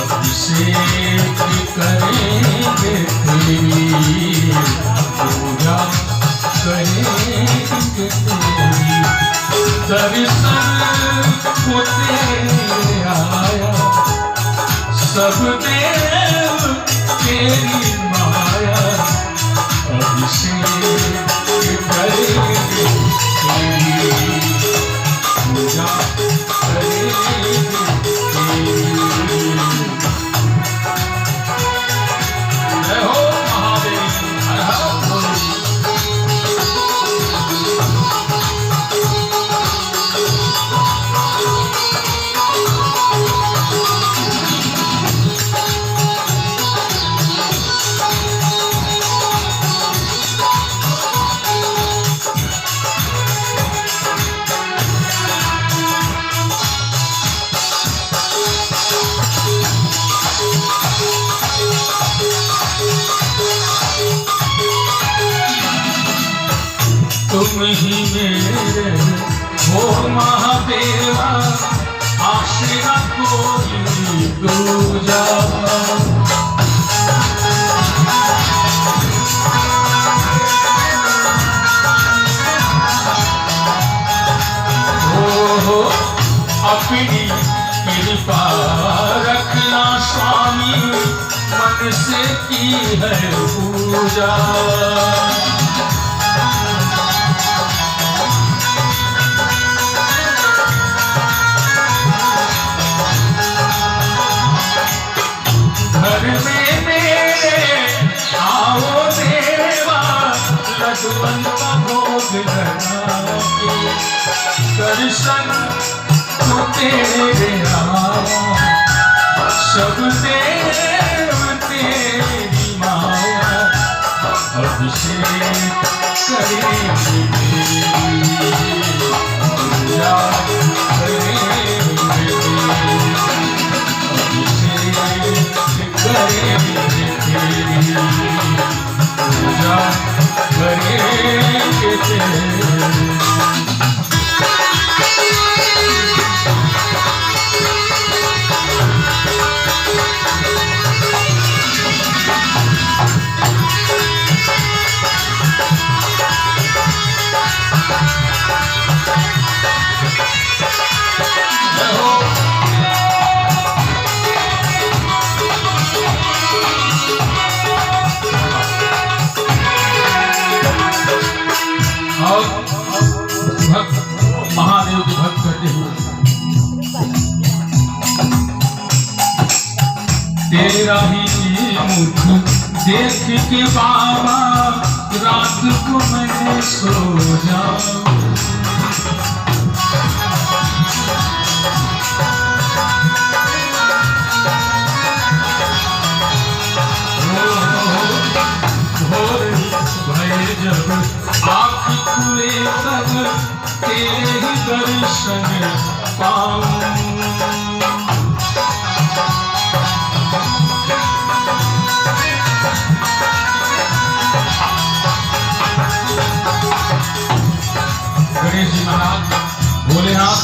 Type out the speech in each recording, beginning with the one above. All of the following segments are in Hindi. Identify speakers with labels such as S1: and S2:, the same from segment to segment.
S1: अभिषेक करेंगे तेरी पूजा करेंगे तेरी दर्शन को तेरे आया सब देव तेरी माया अभिषेक करेंगे तेरी पूजा करेंगे तेरी। जय हो महादेव हर हर भोले। तुम ही मेरे हो महादेवा आश्रय कोई दूजा हो अपनी कृपा रखना स्वामी मन से की है पूजा घर में मेरे आओ देवा लड्डुअन का भोग लगा के दर्शन तो तेरे आया सब देव तेरी माया अभिषेक करेंगे पूजा करेंगे करेंगे तेरी पूजा करेंगे तेरी। महादेव के भक्त करते हुए तेरा ही मुख देख के बाबा रात को मैं सो जाऊं जब आँख खुले तब तेरे ही दर्शन पाऊं गणेश जी महाराज भोलेनाथ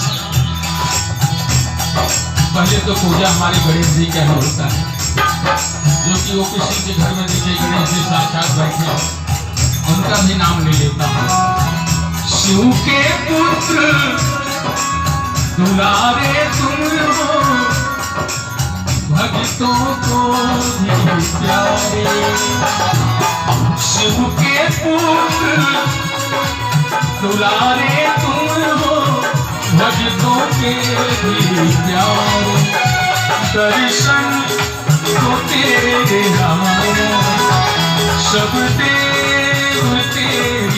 S1: पहले तो पूजा हमारे गणेश जी का होता है जो कि वो किसी के घर में देखिए गणेश जी साक्षात बैठे उनका भी नाम ले लेता हूँ। शिव के पुत्र दुलारे तुम हो भक्तों को भी प्यारे शिव के पुत्र दुलारे तुम हो भक्तों के भी प्यारे दर्शन को तेरे आया सब देव तेरी